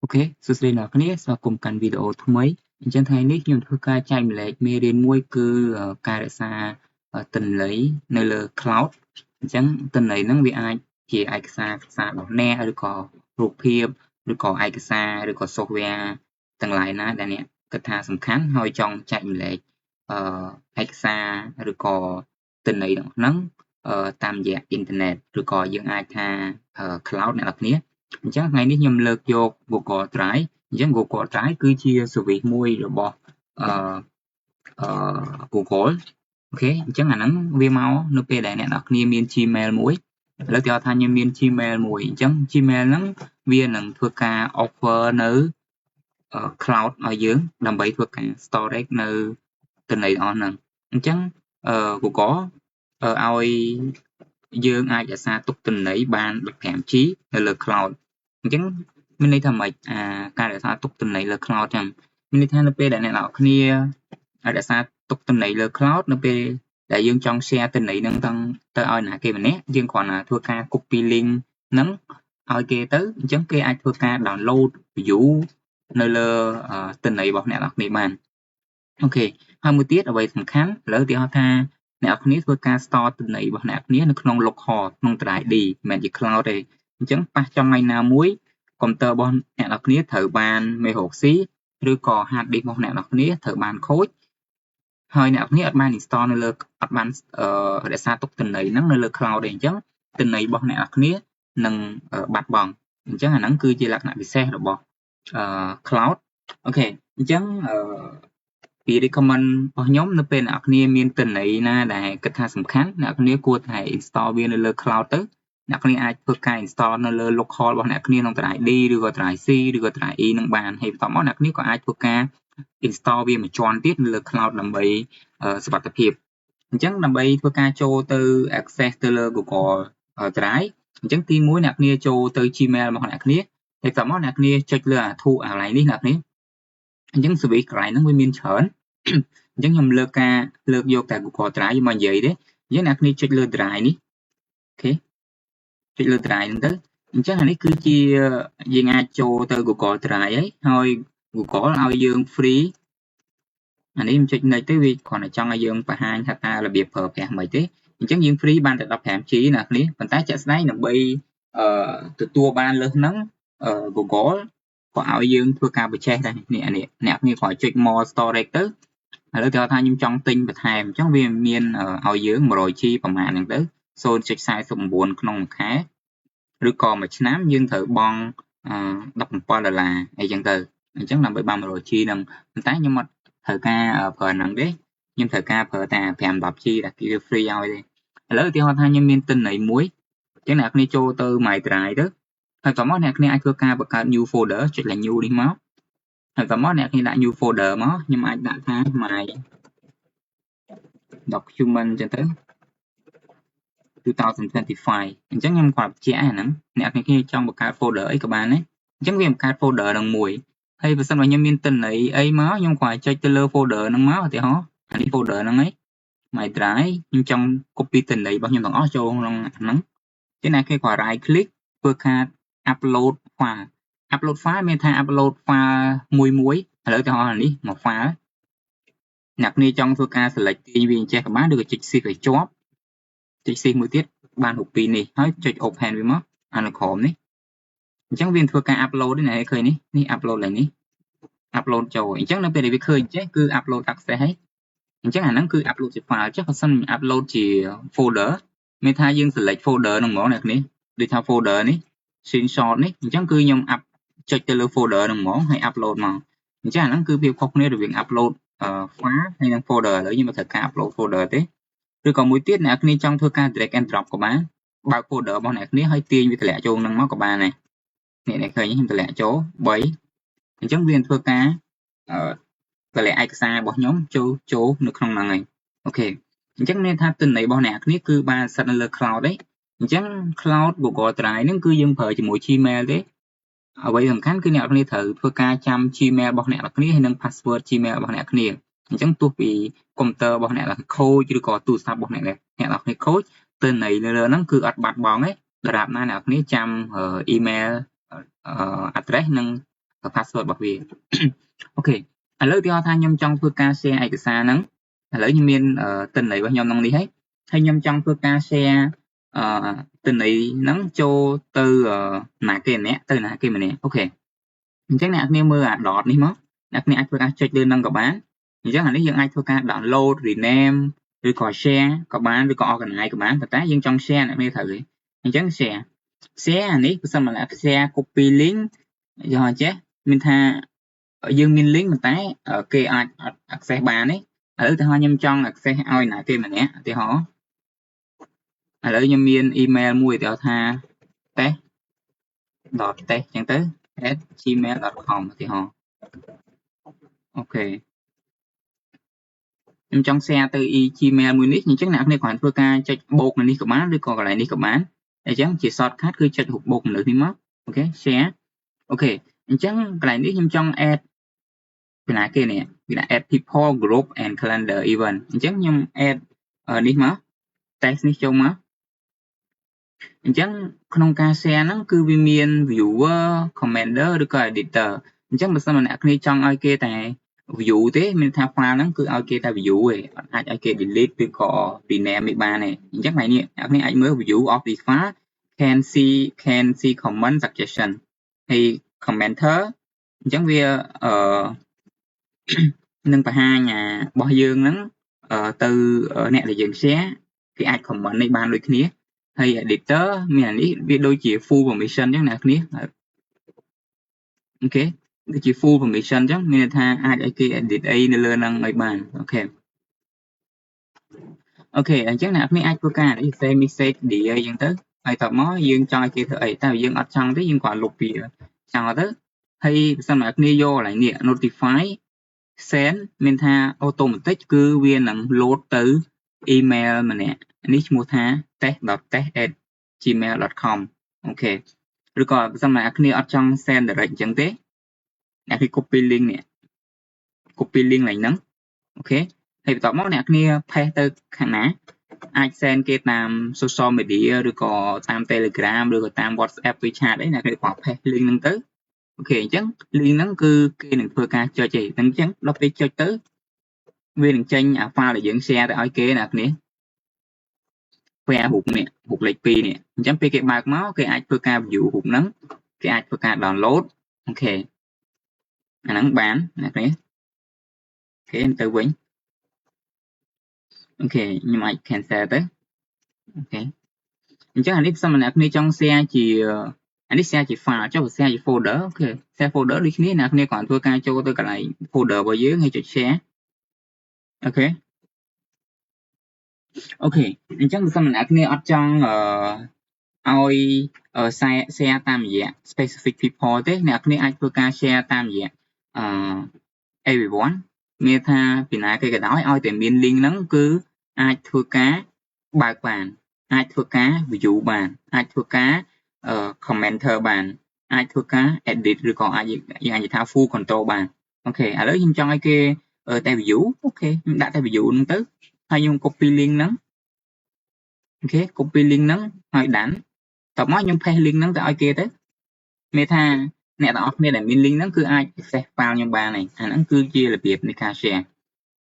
Ok,សួស្តីអ្នកគ្នាស្វាគមន៍កាន់វីដេអូថ្មីអញ្ចឹងថ្ងៃនេះខ្ញុំធ្វើការចែកម្លែកមេរៀនមួយគឺការរក្សាទិន្នន័យនៅលើ cloud អញ្ចឹងទិន្នន័យហ្នឹងវាអាចជាឯកសាររបស់អ្នកឬក៏រូបភាពឬក៏ឯកសារឬក៏ software ទាំងឡាយណាដែលអ្នកគិតថាសំខាន់ហើយចង់ចែកម្លែកឯកសារឬក៏ទិន្នន័យហ្នឹងតាមរយៈអ៊ីនធឺណិតឬក៏យើងអាចថា cloud អ្នកនរគ្នាអញ្ចឹងថ្ងៃនេះខ្ញុំលើកយក Google Drive អញ្ចឹង Google Drive គឺជា service មួយរបស់អឺ Google អូខេអញ្ចឹងអាហ្នឹងវាមកនៅពេលដែលអ្នកនរគ្នាមាន Gmail មួយឥឡូវគេហៅថាខ្ញុំមាន Gmail មួយអញ្ចឹង Gmail ហ្នឹងវានឹងធ្វើការ offer នៅ cloud ឲ្យយើងដើម្បីធ្វើការ storage នៅទិន្នន័យអស់ហ្នឹងអញ្ចឹងGoogle ឲ្យយើងអាចរក្សាទុកទិន្នន័យបាន 15G នៅលើ cloud អញ្ចឹងមានន័យថាម៉េចការរក្សាទុកទិន្នន័យលើ cloud ចឹងមានន័យថានៅពេលដែលអ្នកនរគ្នាអាចរក្សាទុកទិន្នន័យលើ cloud នៅពេលដែលយើងចង់ share ទិន្នន័យហ្នឹងទៅឲ្យណាគេម្នាក់យើងគ្រាន់តែធ្វើការ copy link ហ្នឹងឲ្យគេទៅអញ្ចឹងគេអាចធ្វើការ download view នៅលើទិន្នន័យរបស់អ្នកនរគ្នាបានអូខេហើយមួយទៀតអ្វីសំខាន់ឥឡូវឧទាហរណ៍ថាអ្នកនរគ្នាធ្វើការ store ទិន្នន័យរបស់អ្នកគ្នានៅក្នុង local ក្នុង drive D មិនមែនជា cloud ទេអញ្ចឹងប៉ះចំថ្ងៃណាមួយកុំព្យូទ័ររបស់អ្នកនរគ្នាត្រូវបានមេរោគស៊ីឬក៏ hard disk របស់អ្នកនរគ្នាត្រូវបានខូចហើយអ្នកនរគ្នាអត់បាន install នៅលើអត់បានរក្សាទុកទិន្នន័យហ្នឹងនៅលើ cloud ទេអញ្ចឹងទិន្នន័យរបស់អ្នកនរគ្នានឹងបាត់បង់អញ្ចឹងអាហ្នឹងគឺជាលក្ខណៈពិសេសរបស់cloud អូខេអញ្ចឹងពី recommend របស់ខ្ញុំនៅពេលអ្នកគ្នាមានទិន្នន័យណាដែលគិតថាសំខាន់អ្នកគ្នាគួរតែ install វានៅលើ cloud ទៅអ្នកគ្នាអាចធ្វើការ install នៅលើ local របស់អ្នកគ្នាក្នុង drive D ឬក៏ drive C ឬក៏ drive E នឹងបានហើយបន្ទាប់មកអ្នកគ្នាក៏អាចធ្វើការ install វាមួយជាន់ទៀតនៅលើ cloud ដើម្បីសុវត្ថិភាពអញ្ចឹងដើម្បីធ្វើការចូលទៅ access ទៅលើ Google Drive អញ្ចឹងទី1អ្នកគ្នាចូលទៅ Gmail របស់អ្នកគ្នាហើយបន្ទាប់មកអ្នកគ្នាចុចលើអាធូរកន្លែងនេះអ្នកគ្នាអញ្ចឹង service កន្លែងហ្នឹងវាមានច្រើនអញ្ចឹងខ្ញុំលើកយកតែ Google Drive មកនិយាយទេអញ្ចឹងអ្នកគ្នាចុចលើ Drive នេះអូខេចុចលើ Drive ហ្នឹងទៅអញ្ចឹងអានេះគឺជាយើងអាចចូលទៅ Google Drive ហើយ Google ឲ្យយើង free អានេះខ្ញុំចុច next ទៅវាគ្រាន់តែចង់ឲ្យយើងបង្ហាញថាតើរបៀបប្រើប្រាស់មិនទេអញ្ចឹងយើង free បានតែ 15G ណាគ្នាប៉ុន្តែជាក់ស្ដែងដើម្បីទទួលបានលើសហ្នឹងGoogle ក៏ឲ្យយើងធ្វើការបញ្ចេះដែរនេះអ្នកគ្នាគ្រាន់ចុច more storage ទៅឥឡូវគេថាខ្ញុំចង់ទិញបន្ថែមអញ្ចឹងវាមានឲ្យយើង 100G ប្រហែលហ្នឹងទៅ 0.49 ក្នុងមួយខែឬក៏មួយឆ្នាំយើងត្រូវបង់$17អីចឹងទៅអញ្ចឹងដើម្បីបាន 100G ហ្នឹងប៉ុន្តែខ្ញុំអត់ត្រូវការប្រើហ្នឹងទេខ្ញុំត្រូវការប្រើតែ 5-10G ដែលគេ free ឲ្យទេឥឡូវឧទាហរណ៍ថាខ្ញុំមានទិន្នន័យមួយអញ្ចឹងអ្នកគ្នាចូលទៅ My Drive ទៅហើយបន្តមកអ្នកគ្នាអាចធ្វើការបង្កើត new folder ចុចលើ new នេះមកហើយបន្តមកអ្នកគ្នាដាក់ new folder មកខ្ញុំអាចដាក់ថា my document អញ្ចឹងទៅ2025អញ្ចឹងខ្ញុំគាត់បញ្ជាក់ហ្នឹងអ្នកគ្នាចង់បង្កើត folder អីក៏បានដែរអញ្ចឹងវាបង្កើត folder ហ្នឹងមួយហើយបើសិនបើខ្ញុំមានទិន្នន័យអីមកខ្ញុំគ្រាន់តែចុចទៅលើ folder ហ្នឹងមកឧទាហរណ៍អានេះ folder ហ្នឹងឯង My Drive ខ្ញុំចង់ copy ទិន្នន័យរបស់ខ្ញុំទាំងអស់ចូលក្នុងហ្នឹងចឹងអ្នកគេគ្រាន់ right click ធ្វើការ upload file មានថា upload file មួយឥឡូវឧទាហរណ៍នេះមក file អ្នកគ្នាចង់ធ្វើការ select ទាញវាអញ្ចេះក៏បានឬក៏ចុច shift ឲ្យជាប់ចុច shift មួយទៀតបានរូបពីរនេះហើយចុច open វាមកអានៅក្រោមនេះអញ្ចឹងវាធ្វើការ upload នេះឃើញនេះ upload ឡើងនេះ upload ចូលអញ្ចឹងនៅពេលដែលវាឃើញចេះគឺ upload access ហើយអញ្ចឹងអាហ្នឹងគឺ upload ជា file ចុះបើសិន upload ជា folder មានថាយើង select folder ហ្នឹងហ្មងអ្នកគ្នាដូចថា folder នេះ screenshot នេះអញ្ចឹងគឺខ្ញុំចុចទៅលើ folder ហ្នឹងហ្មងហើយ upload មកអញ្ចឹងអាហ្នឹងគឺភាពខុសគ្នារវាង upload file ហើយនិង folder ឥឡូវខ្ញុំមិនត្រូវការ upload folder ទេឬក៏មួយទៀតអ្នកគ្នាចង់ធ្វើការ drag and drop ក៏បានបើក folder របស់អ្នកគ្នាហើយទាញវាតម្លាក់ចូលហ្នឹងមកក៏បានដែរអ្នកឃើញខ្ញុំតម្លាក់ចូល3អញ្ចឹងវាធ្វើការតម្លាក់ឯកសាររបស់ខ្ញុំចូលនៅក្នុងហ្នឹងហើយអូខេអញ្ចឹងមានថាទិន្នន័យរបស់អ្នកគ្នាគឺបានសិតនៅលើ cloud ទេអញ្ចឹង cloud Google Drive ហ្នឹងគឺយើងប្រើជាមួយ Gmail ទេអ្វីសំខាន់គឺអ្នកគ្នាត្រូវធ្វើការចាំ Gmail របស់អ្នកគ្នាហើយនិង password Gmail របស់អ្នកគ្នាអញ្ចឹងទោះពីកុំព្យូទ័ររបស់អ្នកខូចឬក៏ទូរស័ព្ទរបស់អ្នកគ្នាខូចទិន្នន័យនៅលើហ្នឹងគឺអត់បាត់បង់ទេដរាបណាអ្នកគ្នាចាំ email address និង password របស់វា អូខេឥឡូវទីថាខ្ញុំចង់ធ្វើការ share ឯកសារហ្នឹងឥឡូវខ្ញុំមានទិន្នន័យរបស់ខ្ញុំក្នុងនេះហើយខ្ញុំចង់ធ្វើការ share ទិន្នន័យហ្នឹងចូលទៅណាគេម្នាក់ទៅណាគេម្នាក់អូខេអញ្ចឹងអ្នកគ្នាមើលអា dot នេះមកអ្នកគ្នាអាចធ្វើការចុចលើនឹងក៏បានអញ្ចឹងអានេះយើងអាចធ្វើការ download rename ឬក៏ share ក៏បានឬក៏ organize ក៏បានប៉ុន្តែយើងចង់ share អ្នកគ្នាត្រូវទេអញ្ចឹង share អានេះបើសិនមក share copy link យកអញ្ចេះមានថាយើងមាន link ប៉ុន្តែគេអាច access បានទេឥឡូវទៅខ្ញុំចង់ access ឲ្យណាគេម្នាក់ឧទាហរណ៍ឥឡូវខ្ញុំមាន email មួយទៅថា test.test អញ្ចឹងទៅ @gmail.com ឧទាហរណ៍អូខេខ្ញុំចង់ share ទៅ Gmail មួយនេះអញ្ចឹងអ្នកនរគ្រាន់ធ្វើការចុចបូកនេះក៏បានឬក៏កន្លែងនេះក៏បានអញ្ចឹងជា shortcut គឺចុចរូបបូកមនុស្សនេះមកអូខេ share អូខេអញ្ចឹងកន្លែងនេះខ្ញុំចង់ add ពីណាគេនេះពីណា add people group and calendar event អញ្ចឹងខ្ញុំ add នេះមក test នេះចូលមកអញ្ចឹងក្នុងការ share ហ្នឹងគឺវាមាន viewer commenter ឬក៏ editor អញ្ចឹងបើសិនមកអ្នកគ្នាចង់ឲ្យគេតែ view ទេមានថា file ហ្នឹងគឺឲ្យគេតែ view ទេអត់អាចឲ្យគេ delete ឬក៏ rename នេះបានទេអញ្ចឹងថ្ងៃនេះអ្នកគ្នាអាចមើល view of the file can see comment suggestion ហើយ commenter អញ្ចឹងវានឹងបង្ហាញរបស់យើងហ្នឹងទៅអ្នកដែលយើង share គេអាច comment នេះបានដូចគ្នាហើយ editor មានអានេះវាដូចជា full permission អញ្ចឹងអ្នកគ្នាអូខេដូចជា full permission អញ្ចឹងមានន័យថាអាចឲ្យគេ edit អីនៅលើហ្នឹងឲ្យបានអូខេអញ្ចឹងអ្នកគ្នាអាចធ្វើការនេះ say message dia អញ្ចឹងទៅហើយតបមកយើងចង់ឲ្យគេធ្វើអីតែយើងអត់ចង់ទេយើងគ្រាន់លុបវាចង់ទៅហើយបើសិនអ្នកគ្នាយកកន្លែងនេះ notify send មានថា automatic គឺវានឹង load ទៅ email ម្នាក់នេះឈ្មោះថា test.test@gmail.com អូខេឬក៏បើសិនអ្នកគ្នាអត់ចង់ send direct អញ្ចឹងទេអ្នកគ្នា copy link នេះ copy link ឡើងហ្នឹងអូខេហើយបន្ទាប់មកអ្នកគ្នា paste ទៅខាងណាអាច send គេតាម social media ឬក៏តាម Telegram ឬក៏តាម WhatsApp WeChat អីអ្នកគ្នាគាត់ paste link ហ្នឹងទៅអូខេអញ្ចឹង link ហ្នឹងគឺគេនឹងធ្វើការចុចឯងអញ្ចឹងដល់ពេលចុចទៅវានឹងចេញអា file ដែលយើង share ទៅឲ្យគេអ្នកគ្នាពេលរូបនេះរូបលេខ2នេះអញ្ចឹងពេលគេបើកមកគេអាចធ្វើការ view រូបហ្នឹងគេអាចធ្វើការ download អូខេអាហ្នឹងបានអ្នកគ្នាអូខេទៅវិញអូខេខ្ញុំអាច cancel ទៅអូខេអញ្ចឹងអានេះបើសិនអ្នកគ្នាចង់ share ជាអានេះ share ជា file ចុះ share ជា folder អូខេ share folder ដូចគ្នាអ្នកគ្នាគ្រាន់ធ្វើការចូលទៅកន្លែង folder របស់យើងហើយចុច share អូខេអញ្ចឹងបើសិនអ្នកគ្នាអត់ចង់ឲ្យ share តាមរយៈ specific people ទេអ្នកគ្នាអាចធ្វើការ share តាមរយៈeveryone មានថាពីណាគេក៏ដោយឲ្យតែមាន link ហ្នឹងគឺអាចធ្វើការបើកបានអាចធ្វើការ view បានអាចធ្វើការ commenter បានអាចធ្វើការ edit ឬក៏អាចនិយាយថា full control បានអូខេឥឡូវខ្ញុំចង់ឲ្យគេតែ view អូខេខ្ញុំដាក់តែ view ហ្នឹងទៅហើយខ្ញុំ copy link ហ្នឹងអូខេ copy link ហ្នឹងហើយដានតមកខ្ញុំ paste link ហ្នឹងទៅឲ្យគេទៅមានថាអ្នកទាំងអស់គ្នាដែលមាន link ហ្នឹងគឺអាច access file ខ្ញុំបានហើយអាហ្នឹងគឺជារបៀបនៃការ share